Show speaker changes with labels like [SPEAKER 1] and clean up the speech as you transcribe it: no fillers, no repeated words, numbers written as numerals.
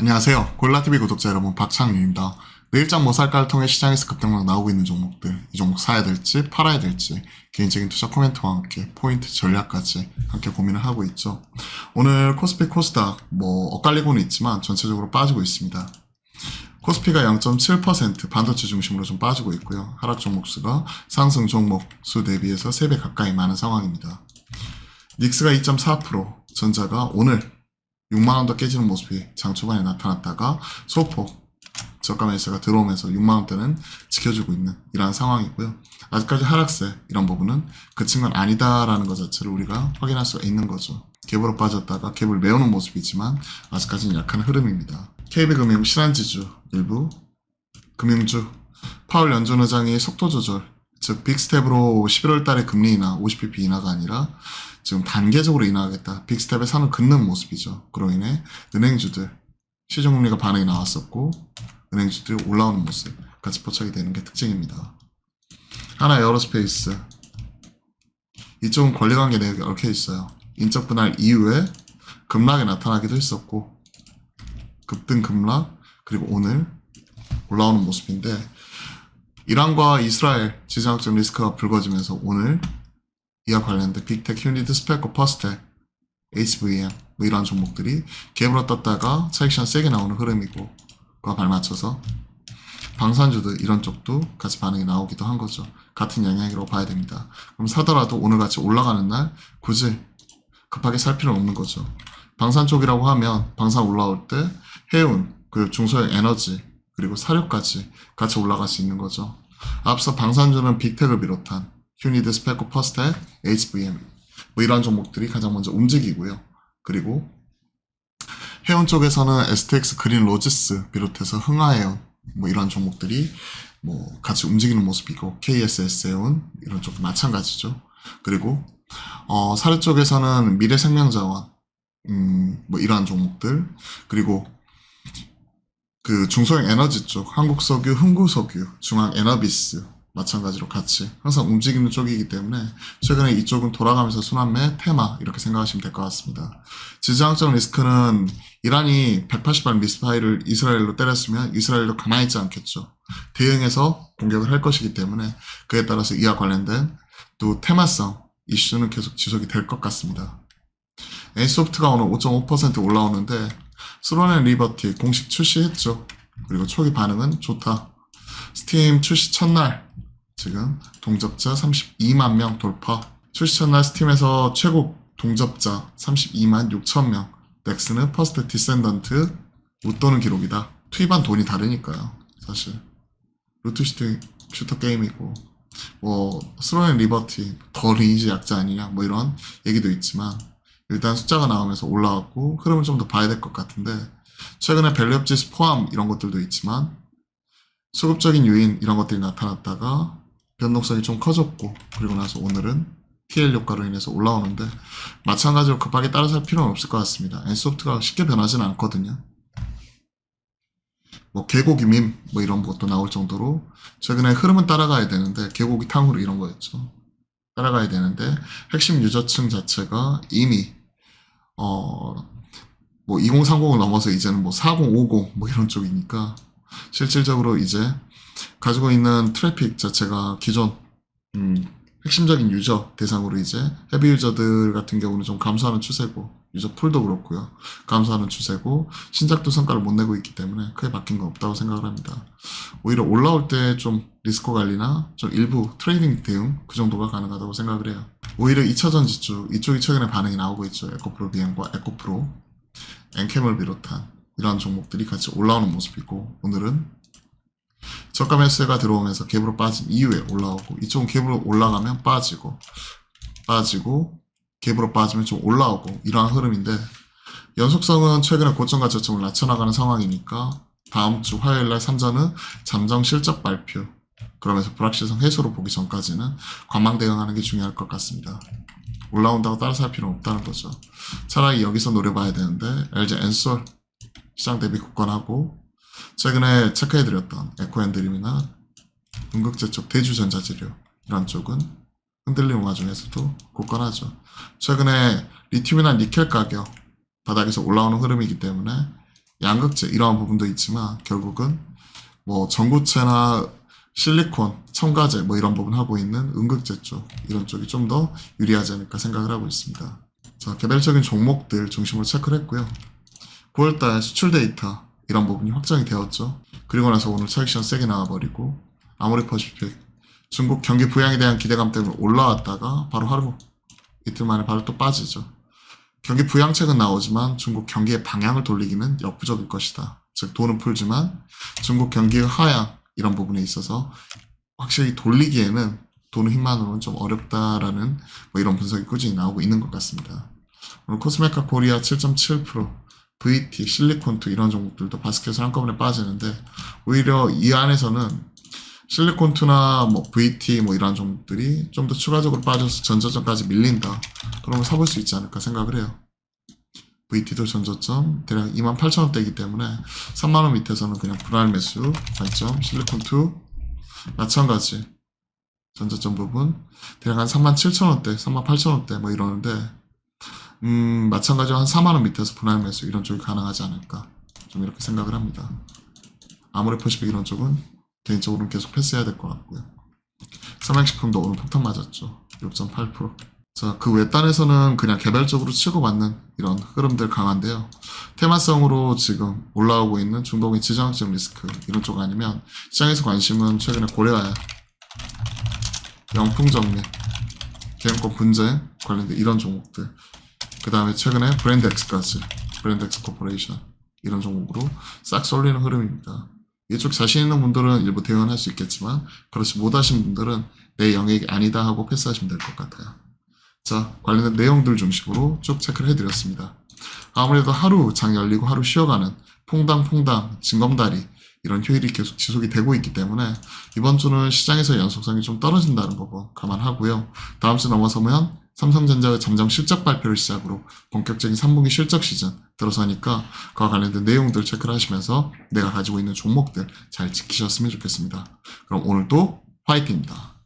[SPEAKER 1] 안녕하세요. 골라TV 구독자 여러분, 박창윤입니다. 내일장 뭐 살까를 통해 시장에서 급등락 나오고 있는 종목들, 이 종목 사야 될지 팔아야 될지 개인적인 투자 코멘트와 함께 포인트 전략까지 함께 고민을 하고 있죠. 오늘 코스피 코스닥 엇갈리고는 있지만 전체적으로 빠지고 있습니다. 코스피가 0.7% 반도체 중심으로 좀 빠지고 있고요. 하락 종목 수가 상승 종목 수 대비해서 3배 가까이 많은 상황입니다. 닉스가 2.4%, 전자가 오늘 6만원 더 깨지는 모습이 장 초반에 나타났다가 소폭 저가 매수가 들어오면서 6만원대는 지켜주고 있는 이러한 상황이고요. 아직까지 하락세 이런 부분은 그친 건 아니다라는 것 자체를 우리가 확인할 수가 있는 거죠. 갭으로 빠졌다가 갭을 메우는 모습이지만 아직까지는 약한 흐름입니다. KB금융 신한지주 일부 금융주 파월 연준 의장이 속도 조절, 즉 빅스텝으로 11월 달에 금리 인하 50bp 인하가 아니라 지금 단계적으로 인하하겠다. 빅스텝에 선을 긋는 모습이죠. 그로 인해 은행주들 시중금리가 반응이 나왔었고 은행주들이 올라오는 모습 같이 포착이 되는 게 특징입니다. 하나 에어로스페이스 이쪽은 권리관계 내역이 얽혀 있어요. 인적 분할 이후에 급락이 나타나기도 했었고 급등 급락 그리고 오늘 올라오는 모습인데 이란과 이스라엘 지정학적 리스크가 불거지면서 오늘 이와 관련된 빅텍, 휴니드, 스페코, 퍼스텍, HVM 이러한 종목들이 갭으로 떴다가 차익 시간 세게 나오는 흐름이고 그와 발맞춰서 방산주도 이런 쪽도 같이 반응이 나오기도 한 거죠. 같은 영향이라고 봐야 됩니다. 그럼 사더라도 오늘 같이 올라가는 날 굳이 급하게 살 필요는 없는 거죠. 방산 쪽이라고 하면 방산 올라올 때 해운, 그 중소형 에너지 그리고 사료까지 같이 올라갈 수 있는 거죠. 앞서 방산주는 빅텍을 비롯한 휴니드, 스페코, 퍼스텍, HVM 이런 종목들이 가장 먼저 움직이고요. 그리고 해운 쪽에서는 STX, 그린 로지스 비롯해서 흥하해운 이런 종목들이 같이 움직이는 모습이고 KSS 해운 이런 쪽도 마찬가지죠. 그리고 사료 쪽에서는 미래생명자원 이러한 종목들 그리고 그 중소형 에너지 쪽 한국석유, 흥구석유, 중앙에너비스 마찬가지로 같이 항상 움직이는 쪽이기 때문에 최근에 이쪽은 돌아가면서 순환매, 테마 이렇게 생각하시면 될 것 같습니다. 지정학적 리스크는 이란이 180발 미사일을 이스라엘로 때렸으면 이스라엘도 가만히 있지 않겠죠. 대응해서 공격을 할 것이기 때문에 그에 따라서 이와 관련된 또 테마성 이슈는 계속 지속이 될 것 같습니다. N소프트가 오늘 5.5% 올라오는데 스론앤 리버티 공식 출시했죠. 그리고 초기 반응은 좋다. 스팀 출시 첫날 지금 동접자 32만 명 돌파. 출시 첫날 스팀에서 최고 동접자 32만 6천 명. 넥슨은 퍼스트 디센던트 웃도는 기록이다. 투입한 돈이 다르니까요. 사실 루트 슈터 게임이고 스로앤 리버티 더 리니지 약자 아니냐 이런 얘기도 있지만 일단 숫자가 나오면서 올라왔고 흐름을 좀 더 봐야 될 것 같은데 최근에 밸류업 지수 포함 이런 것들도 있지만 수급적인 요인 이런 것들이 나타났다가 변동성이 좀 커졌고 그리고 나서 오늘은 TL 효과로 인해서 올라오는데 마찬가지로 급하게 따라 살 필요는 없을 것 같습니다. N소프트가 쉽게 변하지는 않거든요. 개고기 밈 이런 것도 나올 정도로 최근에 흐름은 따라가야 되는데 개고기 탕후루 이런 거였죠. 따라가야 되는데 핵심 유저층 자체가 이미 2030을 넘어서 이제는 4050 이런 쪽이니까 실질적으로 이제 가지고 있는 트래픽 자체가 기존 핵심적인 유저 대상으로 이제 헤비 유저들 같은 경우는 좀 감소하는 추세고 유저 풀도 그렇고요. 감소하는 추세고 신작도 성과를 못 내고 있기 때문에 크게 바뀐 건 없다고 생각을 합니다. 오히려 올라올 때 좀 리스크 관리나 좀 일부 트레이딩 대응 그 정도가 가능하다고 생각을 해요. 오히려 2차 전지주 이쪽이 최근에 반응이 나오고 있죠. 에코프로 비행과 에코프로, 엔캠을 비롯한 이러한 종목들이 같이 올라오는 모습이고 오늘은 저가 매수가 들어오면서 갭으로 빠진 이후에 올라오고 이쪽은 갭으로 올라가면 빠지고 갭으로 빠지면 좀 올라오고 이러한 흐름인데 연속성은 최근에 고점과 저점을 낮춰나가는 상황이니까 다음 주 화요일날 삼전은 잠정 실적 발표 그러면서 불확실성 해소로 보기 전까지는 관망 대응하는 게 중요할 것 같습니다. 올라온다고 따라 살 필요는 없다는 거죠. 차라리 여기서 노려봐야 되는데 LG 엔솔 시장 대비 굳건하고 최근에 체크해드렸던 에코앤드림이나 음극재 쪽 대주전자재료 이런 쪽은 흔들리는 와중에서도 굳건하죠. 최근에 리튬이나 니켈 가격 바닥에서 올라오는 흐름이기 때문에 양극재 이러한 부분도 있지만 결국은 뭐 전구체나 실리콘, 첨가제 뭐 이런 부분 하고 있는 음극재 쪽 이런 쪽이 좀 더 유리하지 않을까 생각을 하고 있습니다. 자, 개별적인 종목들 중심으로 체크를 했고요. 9월달 수출 데이터 이런 부분이 확정이 되었죠. 그리고 나서 오늘 차익 시장 세게 나와버리고 아모레퍼시픽 중국 경기 부양에 대한 기대감 때문에 올라왔다가 바로 하루 이틀 만에 바로 또 빠지죠. 경기 부양책은 나오지만 중국 경기의 방향을 돌리기는 역부족일 것이다. 즉 돈은 풀지만 중국 경기의 하향 이런 부분에 있어서 확실히 돌리기에는 돈의 힘만으로는 좀 어렵다라는 뭐 이런 분석이 꾸준히 나오고 있는 것 같습니다. 오늘 코스메카 코리아 7.7%, VT, 실리콘2 이런 종목들도 바스켓을 한꺼번에 빠지는데 오히려 이 안에서는 실리콘2나 뭐 VT 뭐 이런 종목들이 좀 더 추가적으로 빠져서 전저점까지 밀린다. 그러면 사볼 수 있지 않을까 생각을 해요. VT도 전저점 대략 28,000원대이기 때문에 3만원 밑에서는 그냥 분할 매수 관점, 실리콘2 마찬가지 전저점 부분 대략 한 37,000원대, 38,000원대 뭐 이러는데 마찬가지로 한 4만원 밑에서 분할 매수 이런 쪽이 가능하지 않을까 좀 이렇게 생각을 합니다. 아모레퍼시픽 이런 쪽은 개인적으로는 계속 패스해야 될 것 같고요. 삼양식품도 오늘 폭탄 맞았죠. 6.8%. 자, 그 외단에서는 그냥 개별적으로 치고받는 이런 흐름들 강한데요. 테마성으로 지금 올라오고 있는 중동의 지정학적 리스크 이런 쪽 아니면 시장에서 관심은 최근에 고려아야, 영풍정리, 개인권 분쟁 관련된 이런 종목들 그 다음에 최근에 브랜드엑스까지 브랜드엑스 코퍼레이션 이런 종목으로 싹 쏠리는 흐름입니다. 이쪽 자신 있는 분들은 일부 대응할 수 있겠지만 그렇지 못하신 분들은 내 영역이 아니다 하고 패스하시면 될 것 같아요. 자, 관련된 내용들 중심으로 쭉 체크를 해드렸습니다. 아무래도 하루 장 열리고 하루 쉬어가는 퐁당퐁당 징검다리 이런 휴일이 계속 지속이 되고 있기 때문에 이번 주는 시장에서 연속성이 좀 떨어진다는 부분 감안하고요. 다음 주 넘어서면 삼성전자의 잠정 실적 발표를 시작으로 본격적인 3분기 실적 시즌 들어서니까 그와 관련된 내용들 체크를 하시면서 내가 가지고 있는 종목들 잘 지키셨으면 좋겠습니다. 그럼 오늘도 화이팅입니다.